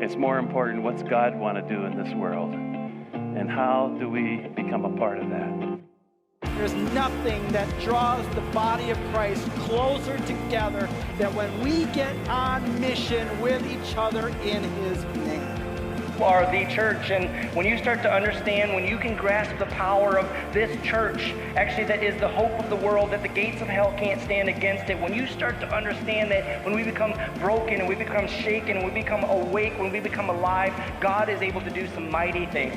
It's more important what's God want to do in this world, and how do we become a part of that? There's nothing that draws the body of Christ closer together than when we get on mission with each other in His name. Are the church, and when you start to understand, when you can grasp the power of this church, actually that is the hope of the world, that the gates of hell can't stand against it, when you start to understand that when we become broken and we become shaken and we become awake, when we become alive, God is able to do some mighty things.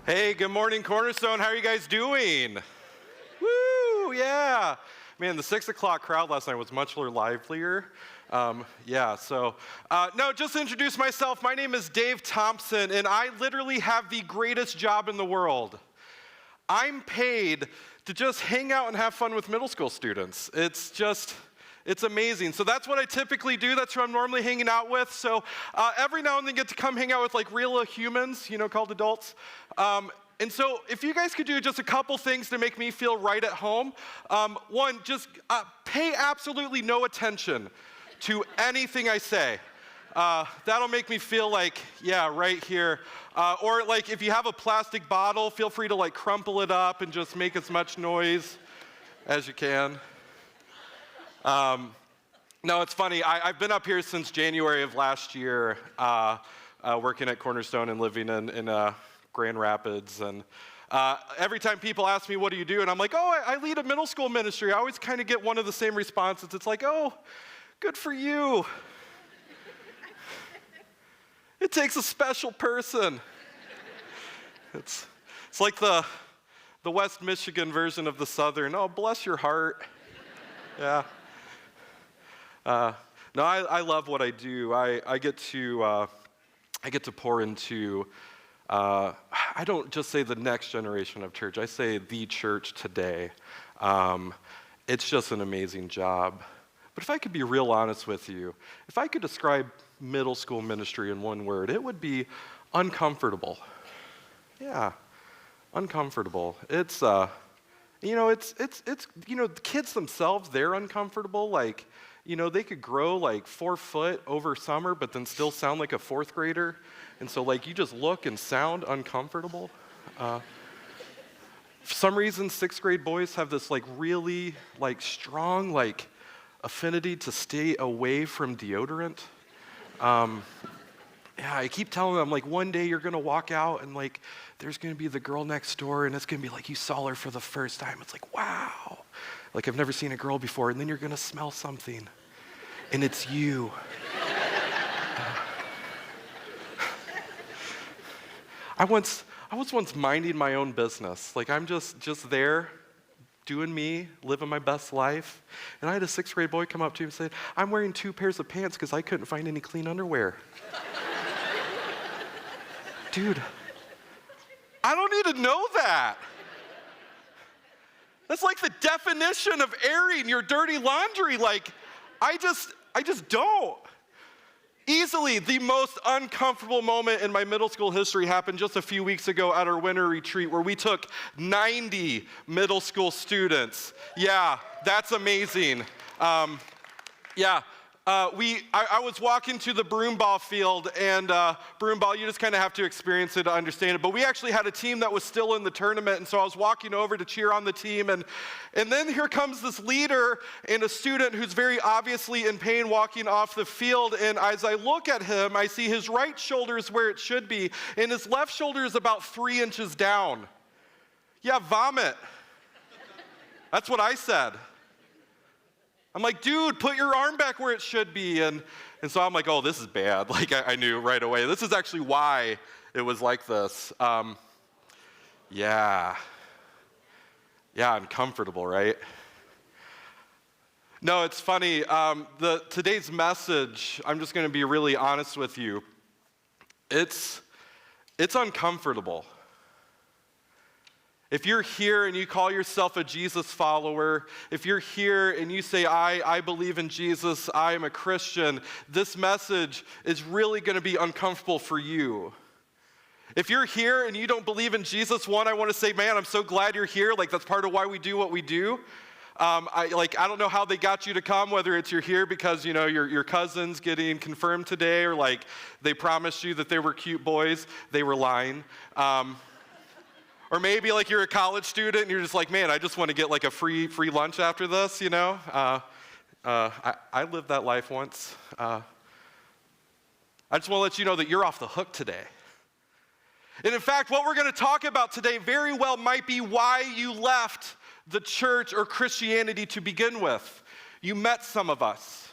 Hey, good morning, Cornerstone. How are you guys doing? Woo, yeah. Man, the 6 o'clock crowd last night was much more livelier. No, just to introduce myself, my name is Dave Thompson, and I literally have the greatest job in the world. I'm paid to just hang out and have fun with middle school students. It's amazing. So that's what I typically do. That's who I'm normally hanging out with. So every now and then get to come hang out with like real humans, called adults. And so if you guys could do just a couple things to make me feel right at home. One, just pay absolutely no attention to anything I say. That'll make me feel like, yeah, right here. Or like if you have a plastic bottle, feel free to like crumple it up and just make as much noise as you can. No, it's funny. I've been up here since January of last year, working at Cornerstone and living in Grand Rapids. And every time people ask me, what do you do? And I'm like, I lead a middle school ministry. I always kind of get one of the same responses. It's like, oh, good for you. It takes a special person. It's like the West Michigan version of the Southern. Oh, bless your heart. Yeah. No, I love what I do. I get to pour into, I don't just say the next generation of church, I say the church today. It's just an amazing job. But if I could be real honest with you, if I could describe middle school ministry in one word, it would be uncomfortable. Yeah, uncomfortable. It's the kids themselves, they're uncomfortable. Like, they could grow like 4 foot over summer, but then still sound like a 4th grader. And so like you just look and sound uncomfortable. For some reason, 6th grade boys have this like really like strong like affinity to stay away from deodorant. I keep telling them like one day you're gonna walk out and like there's gonna be the girl next door and it's gonna be like you saw her for the first time. It's like, wow. Like I've never seen a girl before, and then you're gonna smell something, and it's you. I was once minding my own business. Like I'm just there, doing me, living my best life. And I had a 6th grade boy come up to me and say, I'm wearing 2 pairs of pants because I couldn't find any clean underwear. Dude, I don't need to know that. That's like the definition of airing your dirty laundry. Like, I just don't. Easily the most uncomfortable moment in my middle school history happened just a few weeks ago at our winter retreat where we took 90 middle school students. Yeah, that's amazing. I was walking to the broomball field, and broomball, you just kind of have to experience it to understand it. But we actually had a team that was still in the tournament, and so I was walking over to cheer on the team, and then here comes this leader and a student who's very obviously in pain walking off the field. And as I look at him, I see his right shoulder is where it should be, and his left shoulder is about 3 inches down. Yeah, vomit. That's what I said. I'm like, dude, put your arm back where it should be. And so I'm like, oh, this is bad. Like, I knew right away. This is actually why it was like this. Yeah, uncomfortable, right? No, it's funny. Today's message, I'm just going to be really honest with you. It's uncomfortable. If you're here and you call yourself a Jesus follower, if you're here and you say, I believe in Jesus, I am a Christian, this message is really going to be uncomfortable for you. If you're here and you don't believe in Jesus, one, I want to say, man, I'm so glad you're here. Like, that's part of why we do what we do. I don't know how they got you to come, whether it's you're here because, your cousin's getting confirmed today, or like they promised you that they were cute boys. They were lying. Or maybe like you're a college student and you're just like, man, I just want to get like a free lunch after this, I lived that life once. I just want to let you know that you're off the hook today. And in fact, what we're going to talk about today very well might be why you left the church or Christianity to begin with. You met some of us.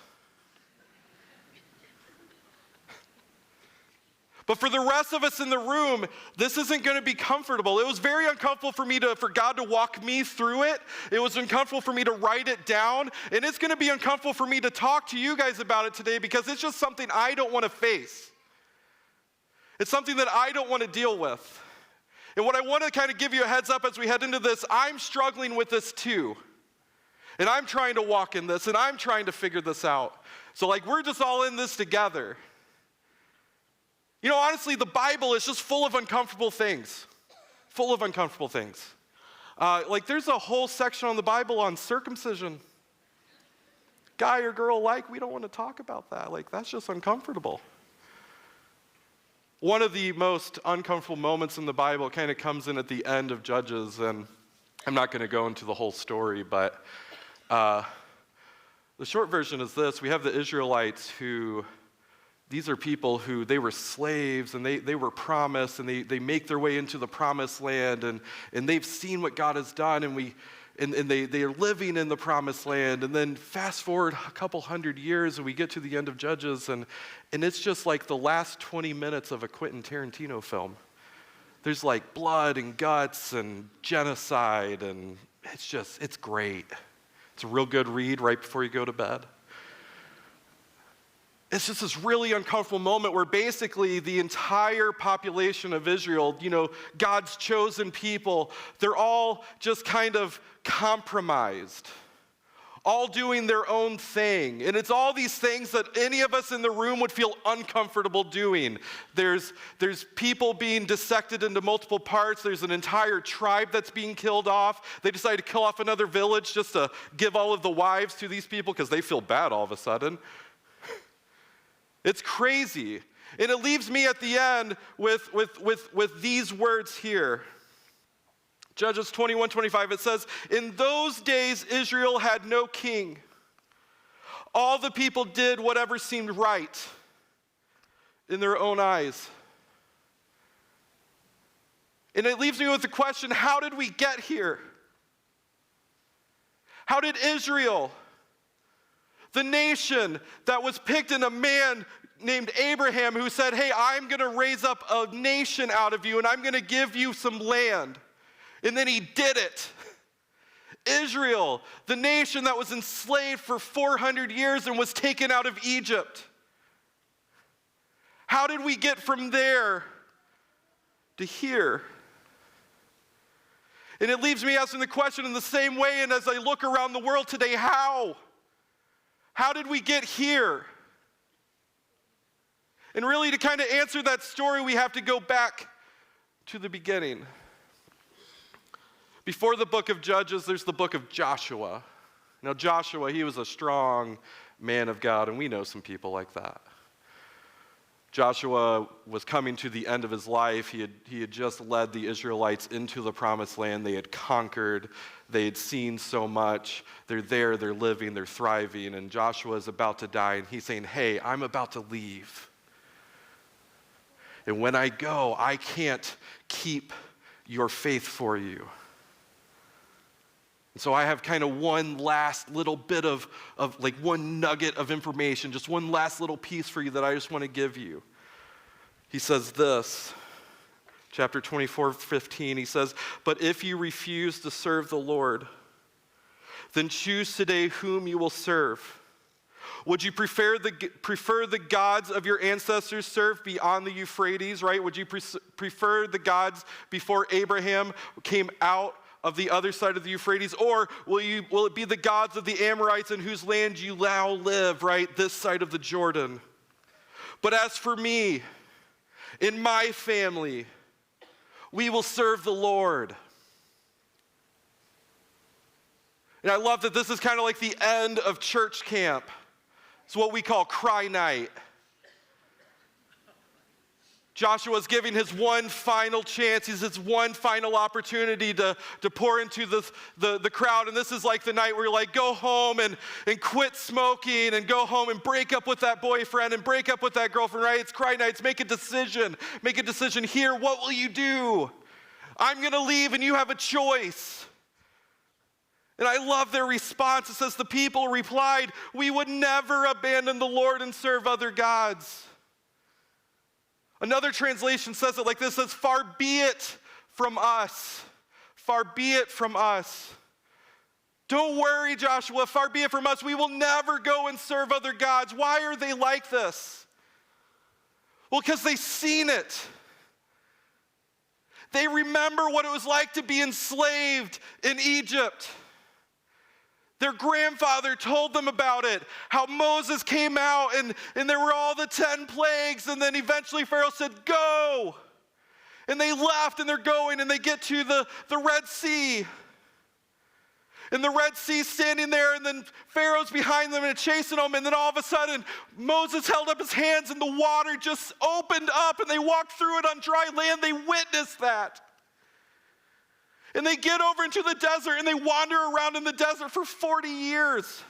But for the rest of us in the room, this isn't going to be comfortable. It was very uncomfortable for God to walk me through it. It was uncomfortable for me to write it down. And it's going to be uncomfortable for me to talk to you guys about it today because it's just something I don't want to face. It's something that I don't want to deal with. And what I want to kind of give you a heads up as we head into this, I'm struggling with this too. And I'm trying to walk in this, and I'm trying to figure this out. So we're just all in this together. Honestly, the Bible is just full of uncomfortable things. Full of uncomfortable things. There's a whole section on the Bible on circumcision. Guy or girl alike, we don't want to talk about that. That's just uncomfortable. One of the most uncomfortable moments in the Bible kind of comes in at the end of Judges, and I'm not going to go into the whole story, but the short version is this. We have the Israelites who, these are people who, they were slaves, and they were promised, and they make their way into the promised land, and they've seen what God has done, and they are living in the promised land. And then fast forward a couple hundred years, and we get to the end of Judges, and it's just like the last 20 minutes of a Quentin Tarantino film. There's blood and guts and genocide, and it's great. It's a real good read right before you go to bed. It's just this really uncomfortable moment where basically the entire population of Israel, God's chosen people, they're all just kind of compromised, all doing their own thing. And it's all these things that any of us in the room would feel uncomfortable doing. There's people being dissected into multiple parts. There's an entire tribe that's being killed off. They decide to kill off another village just to give all of the wives to these people because they feel bad all of a sudden. It's crazy. And it leaves me at the end with these words here. Judges 21:25, it says, "In those days Israel had no king. All the people did whatever seemed right in their own eyes." And it leaves me with the question, how did we get here? How did Israel, the nation that was picked in a man named Abraham who said, hey, I'm going to raise up a nation out of you and I'm going to give you some land. And then he did it. Israel, the nation that was enslaved for 400 years and was taken out of Egypt. How did we get from there to here? And it leaves me asking the question in the same way, and as I look around the world today, how? How did we get here? And really, to kind of answer that story, we have to go back to the beginning. Before the book of Judges, there's the book of Joshua. Now, Joshua, he was a strong man of God, and we know some people like that. Joshua was coming to the end of his life. He had just led the Israelites into the promised land. They had conquered. They had seen so much. They're there, they're living, they're thriving, and Joshua is about to die, and he's saying, hey, I'm about to leave. And when I go, I can't keep your faith for you. And so I have kind of one last little bit of one nugget of information, just one last little piece for you that I just want to give you. He says this, chapter 24:15, he says, but if you refuse to serve the Lord, then choose today whom you will serve. Would you prefer the gods of your ancestors served beyond the Euphrates, right? Would you prefer the gods before Abraham came out of the other side of the Euphrates? Or will it be the gods of the Amorites in whose land you now live, right? This side of the Jordan. But as for me, in my family, we will serve the Lord. And I love that this is kind of like the end of church camp. It's what we call cry night. Joshua's giving his one final chance. He's his one final opportunity to pour into the crowd. And this is like the night where you're like, go home and quit smoking and go home and break up with that boyfriend and break up with that girlfriend, right? It's cry nights. Make a decision. Make a decision here. What will you do? I'm going to leave and you have a choice. And I love their response. It says, the people replied, we would never abandon the Lord and serve other gods. Another translation says it like this, says, far be it from us. Far be it from us. Don't worry, Joshua, far be it from us. We will never go and serve other gods. Why are they like this? Well, because they've seen it. They remember what it was like to be enslaved in Egypt. Their grandfather told them about it, how Moses came out and there were all the 10 plagues, and then eventually Pharaoh said, go. And they left and they're going and they get to the Red Sea. And the Red Sea's standing there, and then Pharaoh's behind them and chasing them, and then all of a sudden Moses held up his hands and the water just opened up and they walked through it on dry land. They witnessed that. And they get over into the desert and they wander around in the desert for 40 years.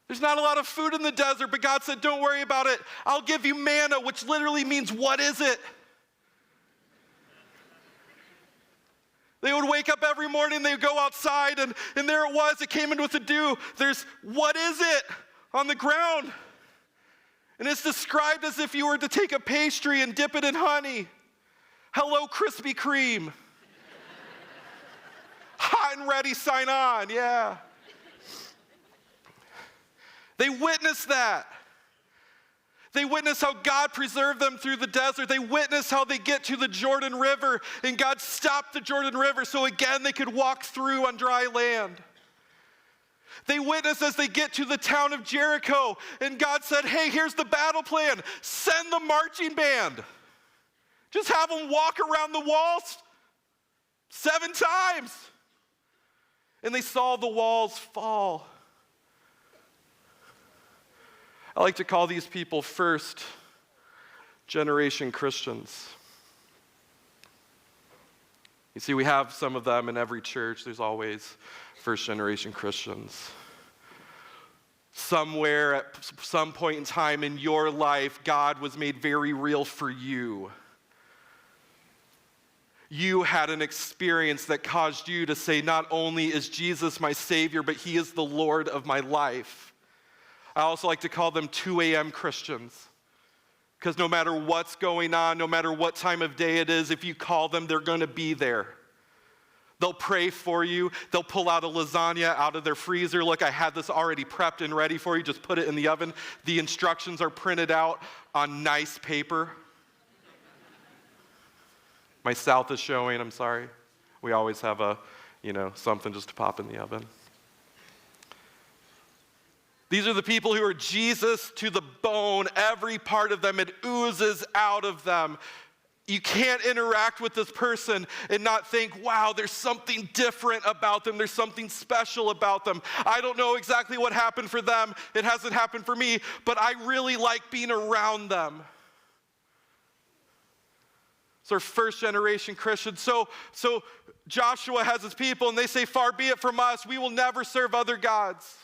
There's not a lot of food in the desert, but God said, don't worry about it. I'll give you manna, which literally means, what is it? They would wake up every morning, they would go outside, and there it was. It came in with the dew. There's, what is it on the ground? And it's described as if you were to take a pastry and dip it in honey. Hello, Krispy Kreme. Hot and ready, sign on, yeah. They witnessed that. They witnessed how God preserved them through the desert. They witnessed how they get to the Jordan River, and God stopped the Jordan River so again they could walk through on dry land. They witnessed as they get to the town of Jericho, and God said, hey, here's the battle plan. Send the marching band. Just have them walk around the walls 7 times. And they saw the walls fall. I like to call these people first generation Christians. You see, we have some of them in every church. There's always first generation Christians. Somewhere at some point in time in your life, God was made very real for you. You had an experience that caused you to say, not only is Jesus my Savior, but He is the Lord of my life. I also like to call them 2 a.m. Christians. Because no matter what's going on, no matter what time of day it is, if you call them, they're going to be there. They'll pray for you. They'll pull out a lasagna out of their freezer. Look, I had this already prepped and ready for you. Just put it in the oven. The instructions are printed out on nice paper. My South is showing, I'm sorry. We always have something just to pop in the oven. These are the people who are Jesus to the bone. Every part of them, it oozes out of them. You can't interact with this person and not think, wow, there's something different about them. There's something special about them. I don't know exactly what happened for them. It hasn't happened for me, but I really like being around them. So our first generation Christians. So Joshua has his people and they say, far be it from us. We will never serve other gods.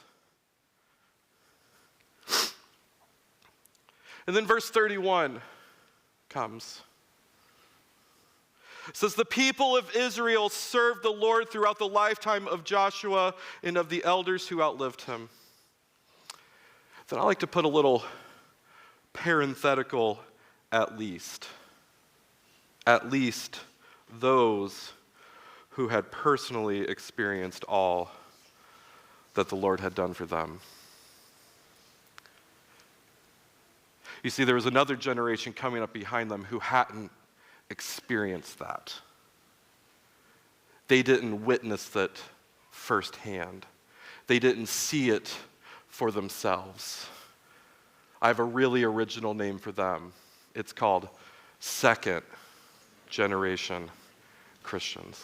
And then verse 31 comes. It says, the people of Israel served the Lord throughout the lifetime of Joshua and of the elders who outlived him. Then I like to put a little parenthetical, at least. At least those who had personally experienced all that the Lord had done for them. You see, there was another generation coming up behind them who hadn't experienced that. They didn't witness it firsthand. They didn't see it for themselves. I have a really original name for them. It's called second generation Christians.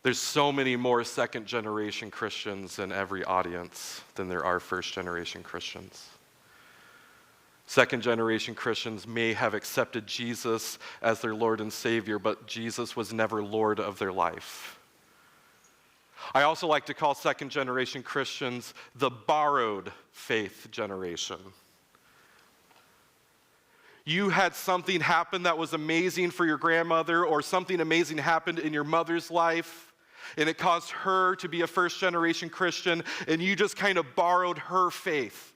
There's so many more second generation Christians in every audience than there are first generation Christians. Second generation Christians may have accepted Jesus as their Lord and Savior, but Jesus was never Lord of their life. I also like to call second generation Christians the borrowed faith generation. You had something happen that was amazing for your grandmother, or something amazing happened in your mother's life, and it caused her to be a first generation Christian, and you just kind of borrowed her faith.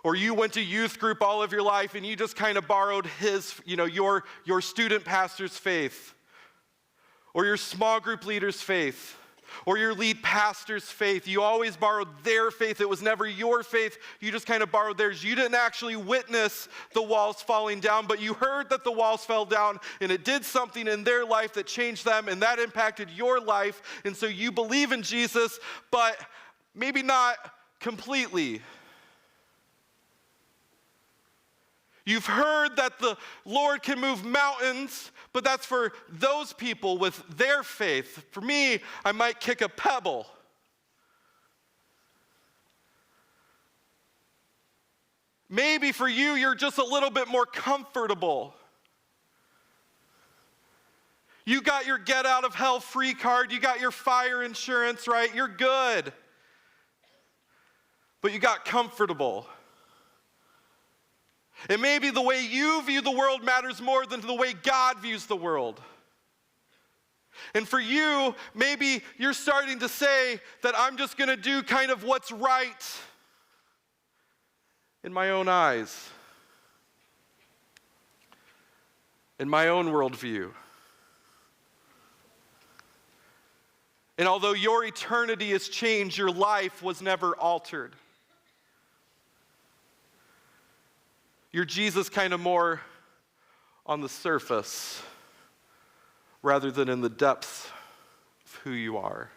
Or you went to youth group all of your life and you just kind of borrowed his, your student pastor's faith, or your small group leader's faith, or your lead pastor's faith. You always borrowed their faith. It was never your faith. You just kind of borrowed theirs. You didn't actually witness the walls falling down, but you heard that the walls fell down and it did something in their life that changed them, and that impacted your life. And so you believe in Jesus, but maybe not completely. You've heard that the Lord can move mountains, but that's for those people with their faith. For me, I might kick a pebble. Maybe for you, you're just a little bit more comfortable. You got your get out of hell free card, you got your fire insurance, right? You're good. But you got comfortable. And maybe the way you view the world matters more than the way God views the world. And for you, maybe you're starting to say that I'm just going to do kind of what's right in my own eyes, in my own worldview. And although your eternity has changed, your life was never altered. You're Jesus kind of more on the surface rather than in the depths of who you are.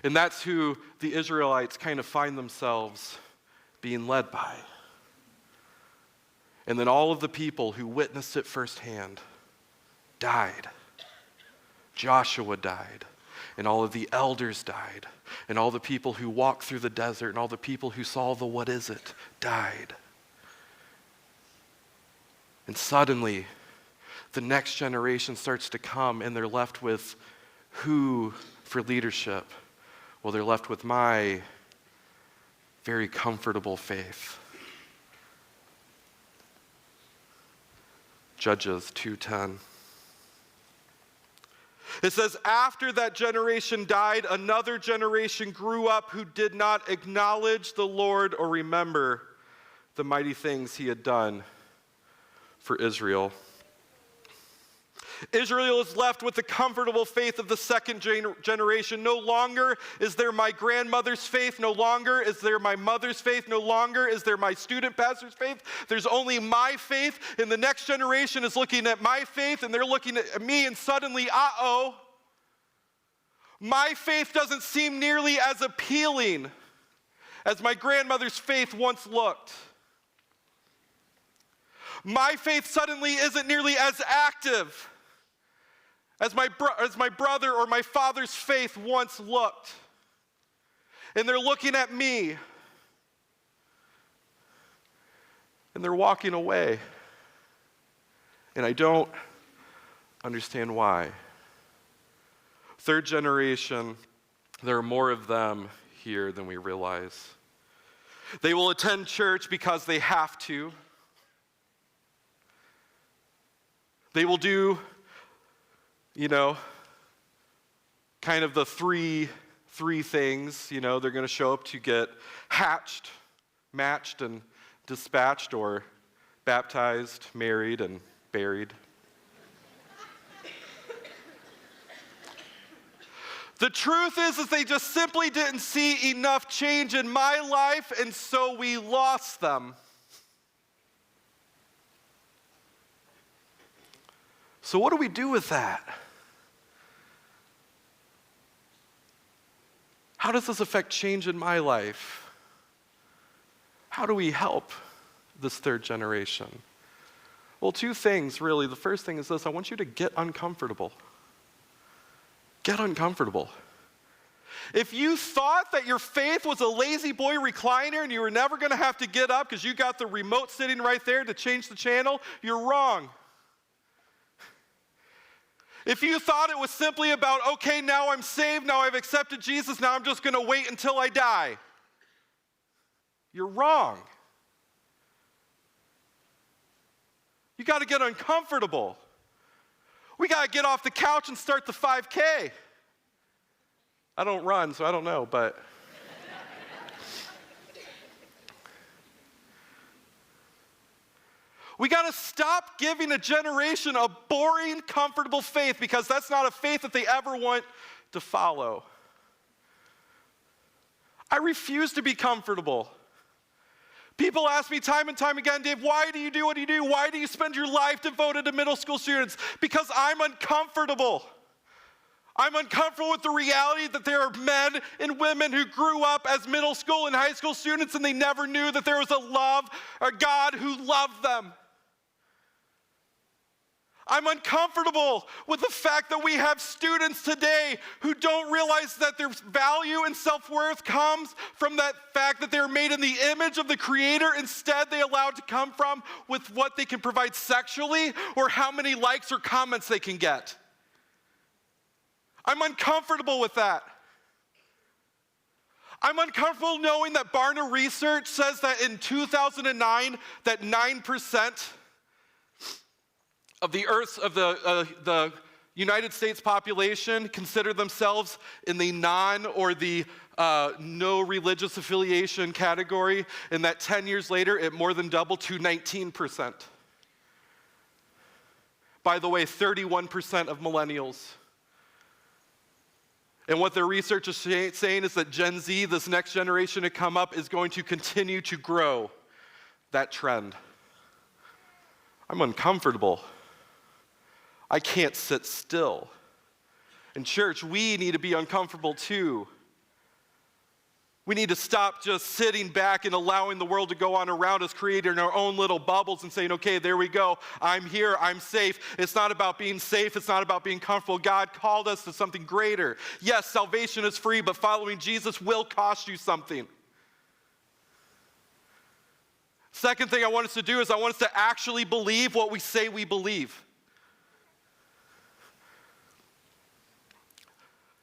And that's who the Israelites kind of find themselves being led by. And then all of the people who witnessed it firsthand died. Joshua died. And all of the elders died. And all the people who walked through the desert and all the people who saw the what is it died. And suddenly, the next generation starts to come and they're left with who for leadership? Well, they're left with my very comfortable faith. Judges 2:10. It says, after that generation died, another generation grew up who did not acknowledge the Lord or remember the mighty things he had done for Israel. Israel is left with the comfortable faith of the second generation. No longer is there my grandmother's faith. No longer is there my mother's faith. No longer is there my student pastor's faith. There's only my faith. And the next generation is looking at my faith and they're looking at me, and suddenly, my faith doesn't seem nearly as appealing as my grandmother's faith once looked. My faith suddenly isn't nearly as active as my brother or my father's faith once looked. And they're looking at me. And they're walking away. And I don't understand why. Third generation, there are more of them here than we realize. They will attend church because they have to. They will do kind of the three things. They're going to show up to get hatched, matched, and dispatched, or baptized, married, and buried. The truth is they just simply didn't see enough change in my life, and so we lost them. So what do we do with that? How does this affect change in my life? How do we help this third generation? Well, two things, really. The first thing is this: I want you to get uncomfortable. Get uncomfortable. If you thought that your faith was a lazy boy recliner and you were never going to have to get up because you got the remote sitting right there to change the channel, you're wrong. If you thought it was simply about, okay, now I'm saved, now I've accepted Jesus, now I'm just going to wait until I die, you're wrong. You got to get uncomfortable. We got to get off the couch and start the 5K. I don't run, so I don't know, but we got to stop giving a generation a boring, comfortable faith, because that's not a faith that they ever want to follow. I refuse to be comfortable. People ask me time and time again, Dave, why do you do what you do? Why do you spend your life devoted to middle school students? Because I'm uncomfortable. I'm uncomfortable with the reality that there are men and women who grew up as middle school and high school students and they never knew that there was a God who loved them. I'm uncomfortable with the fact that we have students today who don't realize that their value and self-worth comes from that fact that they're made in the image of the Creator. Instead, they allow it to come from with what they can provide sexually or how many likes or comments they can get. I'm uncomfortable with that. I'm uncomfortable knowing that Barna Research says that in 2009, that 9% of the United States population consider themselves in the non or the no religious affiliation category, and that 10 years later, it more than doubled to 19%. By the way, 31% of millennials. And what their research is saying is that Gen Z, this next generation to come up, is going to continue to grow that trend. I'm uncomfortable. I can't sit still. In church, we need to be uncomfortable too. We need to stop just sitting back and allowing the world to go on around us, creating our own little bubbles and saying, okay, there we go. I'm here, I'm safe. It's not about being safe. It's not about being comfortable. God called us to something greater. Yes, salvation is free, but following Jesus will cost you something. Second thing I want us to do is I want us to actually believe what we say we believe.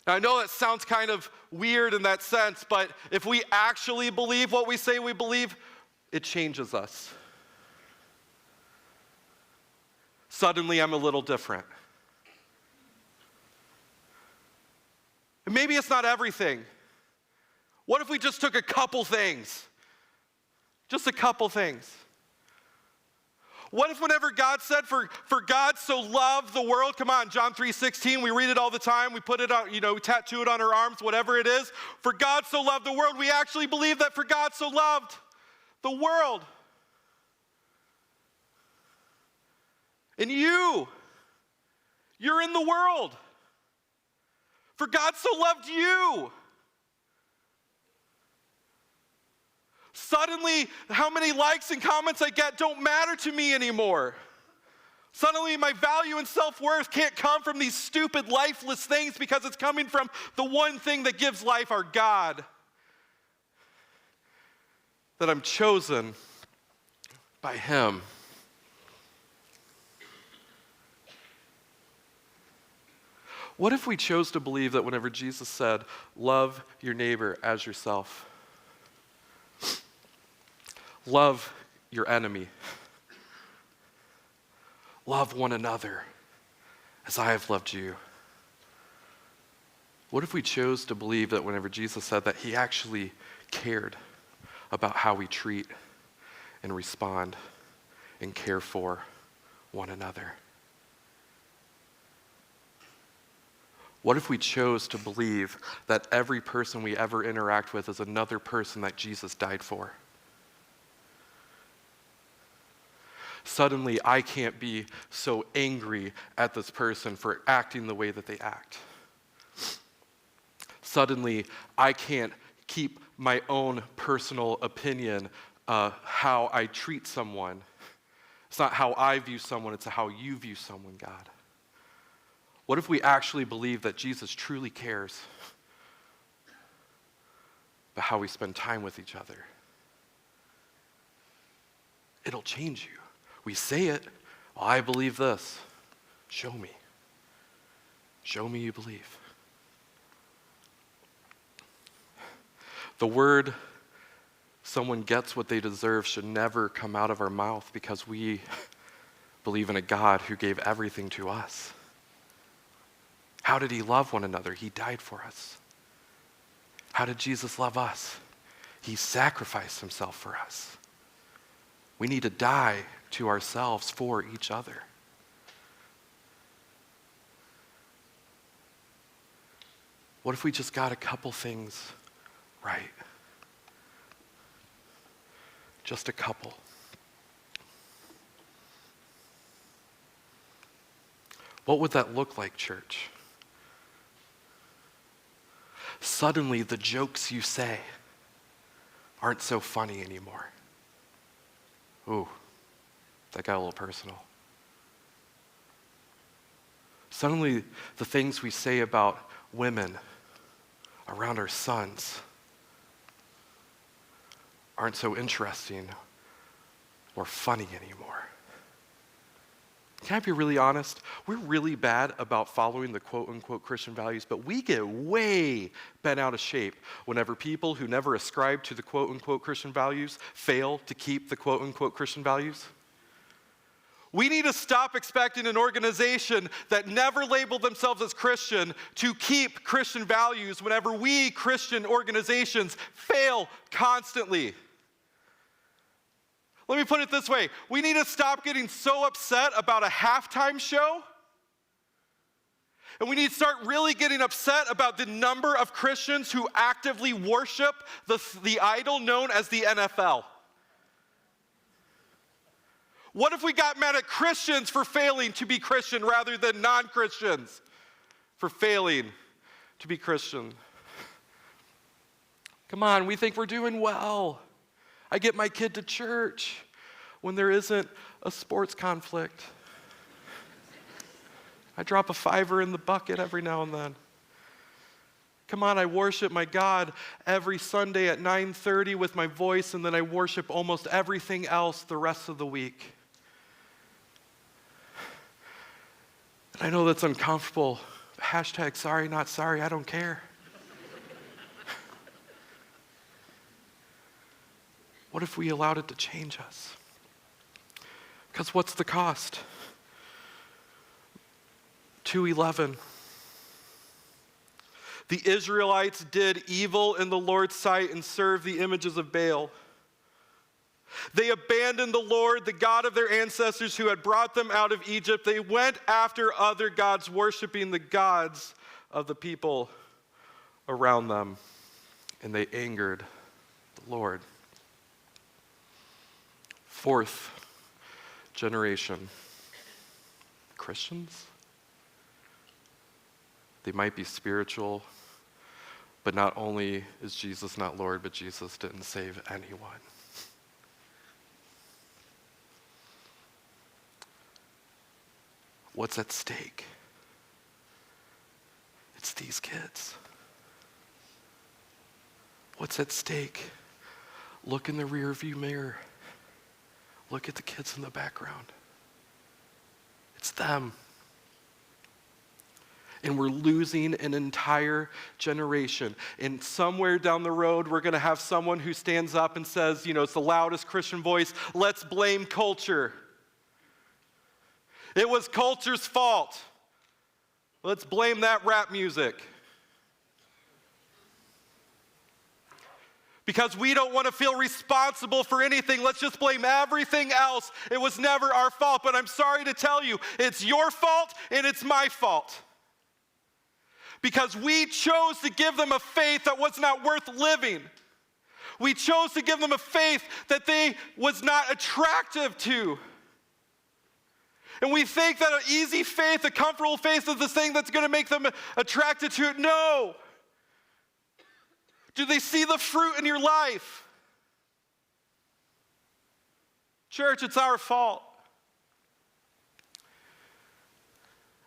Now, I know that sounds kind of weird in that sense, but if we actually believe what we say we believe, it changes us. Suddenly, I'm a little different. And maybe it's not everything. What if we just took a couple things? Just a couple things. What if whenever God said, for God so loved the world, come on, John 3:16, we read it all the time, we put it on, we tattoo it on our arms, whatever it is. For God so loved the world, we actually believe that for God so loved the world. And you're in the world. For God so loved you. Suddenly, how many likes and comments I get don't matter to me anymore. Suddenly, my value and self-worth can't come from these stupid, lifeless things because it's coming from the one thing that gives life, our God. That I'm chosen by Him. What if we chose to believe that whenever Jesus said, love your neighbor as yourself, love your enemy, love one another as I have loved you. What if we chose to believe that whenever Jesus said that, He actually cared about how we treat and respond and care for one another? What if we chose to believe that every person we ever interact with is another person that Jesus died for? Suddenly, I can't be so angry at this person for acting the way that they act. Suddenly, I can't keep my own personal opinion how I treat someone. It's not how I view someone, it's how you view someone, God. What if we actually believe that Jesus truly cares about how we spend time with each other? It'll change you. We say it, well, I believe this. Show me. Show me you believe. The word, someone gets what they deserve, should never come out of our mouth because we believe in a God who gave everything to us. How did he love one another? He died for us. How did Jesus love us? He sacrificed himself for us. We need to die to ourselves for each other. What if we just got a couple things right? Just a couple. What would that look like, church? Suddenly, the jokes you say aren't so funny anymore. Ooh, that got a little personal. Suddenly, the things we say about women around our sons aren't so interesting or funny anymore. Can I be really honest? We're really bad about following the quote-unquote Christian values, but we get way bent out of shape whenever people who never ascribe to the quote-unquote Christian values fail to keep the quote-unquote Christian values. We need to stop expecting an organization that never labeled themselves as Christian to keep Christian values whenever we Christian organizations fail constantly. Let me put it this way. We need to stop getting so upset about a halftime show. And we need to start really getting upset about the number of Christians who actively worship the idol known as the NFL. What if we got mad at Christians for failing to be Christian rather than non-Christians for failing to be Christian? Come on, we think we're doing well. I get my kid to church when there isn't a sports conflict. I drop a $5 in the bucket every now and then. Come on, I worship my God every Sunday at 9:30 with my voice, and then I worship almost everything else the rest of the week. And I know that's uncomfortable. Hashtag sorry, not sorry, I don't care. What if we allowed it to change us? Because what's the cost? 2:11. The Israelites did evil in the Lord's sight and served the images of Baal. They abandoned the Lord, the God of their ancestors who had brought them out of Egypt. They went after other gods, worshiping the gods of the people around them, and they angered the Lord. Fourth generation Christians. They might be spiritual, but not only is Jesus not Lord, but Jesus didn't save anyone. What's at stake? It's these kids. What's at stake? Look in the rearview mirror. Look at the kids in the background. It's them. And we're losing an entire generation. And somewhere down the road, we're going to have someone who stands up and says, it's the loudest Christian voice, let's blame culture. It was culture's fault. Let's blame that rap music. Because we don't want to feel responsible for anything. Let's just blame everything else. It was never our fault, but I'm sorry to tell you, it's your fault and it's my fault. Because we chose to give them a faith that was not worth living. We chose to give them a faith that they was not attractive to. And we think that an easy faith, a comfortable faith is the thing that's going to make them attracted to it. No. Do they see the fruit in your life? Church, it's our fault.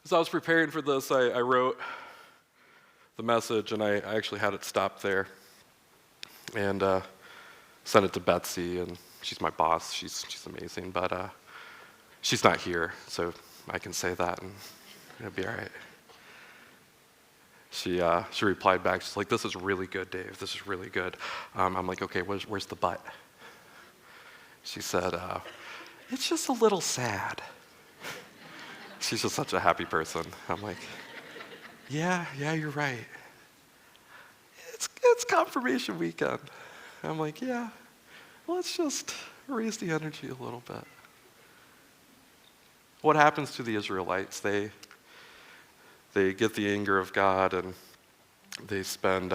As I was preparing for this, I wrote the message, and I actually had it stopped there. And sent it to Betsy, and she's my boss. She's amazing, but she's not here, so I can say that, and it'll be all right. She replied back. She's like, "This is really good, Dave. This is really good." I'm like, "Okay, where's the but?" She said, "It's just a little sad." She's just such a happy person. I'm like, yeah, you're right. It's confirmation weekend. I'm like, yeah, let's just raise the energy a little bit. What happens to the Israelites? They get the anger of God, and they spend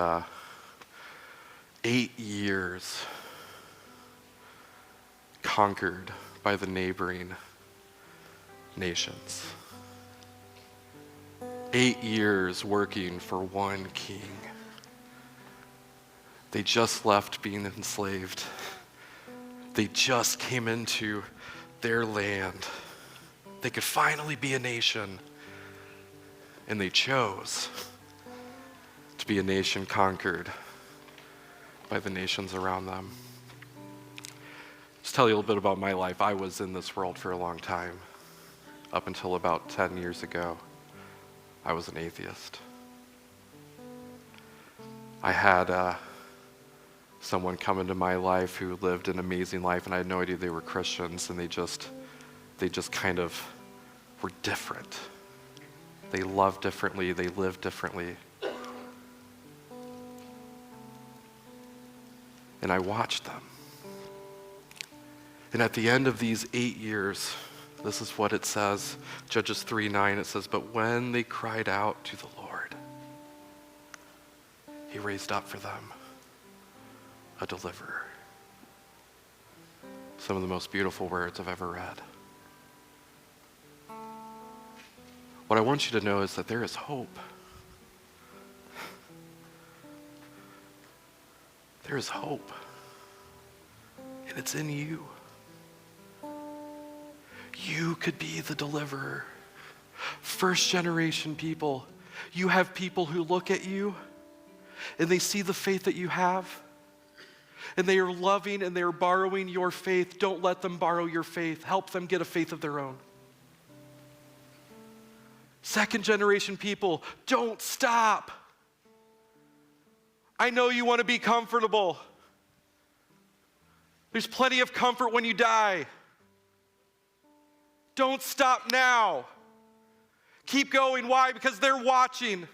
8 years conquered by the neighboring nations. 8 years working for one king. They just left being enslaved. They just came into their land. They could finally be a nation. And they chose to be a nation conquered by the nations around them. Just tell you a little bit about my life. I was in this world for a long time. Up until about 10 years ago, I was an atheist. I had someone come into my life who lived an amazing life, and I had no idea they were Christians, and they just kind of were different. They loved differently, they lived differently. And I watched them. And at the end of these 8 years, this is what it says, Judges 3:9, it says, "But when they cried out to the Lord, he raised up for them a deliverer." Some of the most beautiful words I've ever read. What I want you to know is that there is hope. There is hope. And it's in you. You could be the deliverer. First generation people, you have people who look at you and they see the faith that you have, and they are loving and they are borrowing your faith. Don't let them borrow your faith. Help them get a faith of their own. Second generation people, don't stop. I know you want to be comfortable. There's plenty of comfort when you die. Don't stop now. Keep going. Why? Because they're watching.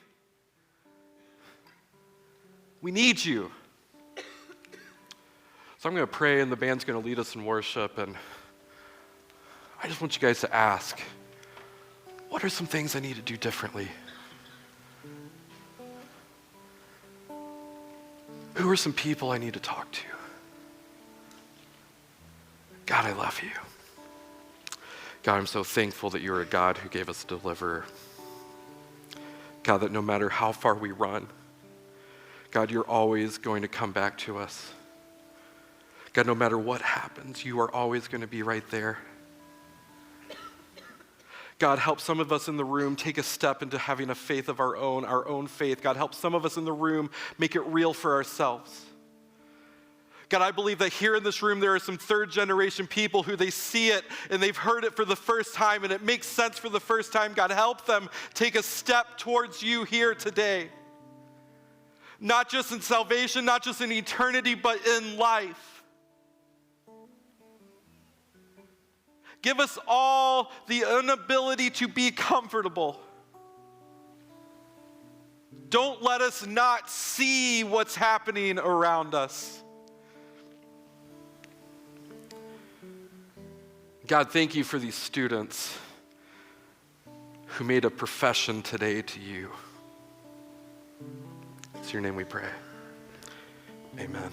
We need you. So I'm going to pray, and the band's going to lead us in worship, and I just want you guys to ask, what are some things I need to do differently? Who are some people I need to talk to? God, I love you. God, I'm so thankful that you're a God who gave us a deliverer. God, that no matter how far we run, God, you're always going to come back to us. God, no matter what happens, you are always going to be right there. God, help some of us in the room take a step into having a faith of our own faith. God, help some of us in the room make it real for ourselves. God, I believe that here in this room there are some third generation people who they see it and they've heard it for the first time and it makes sense for the first time. God, help them take a step towards you here today. Not just in salvation, not just in eternity, but in life. Give us all the inability to be comfortable. Don't let us not see what's happening around us. God, thank you for these students who made a profession today to you. It's your name we pray. Amen.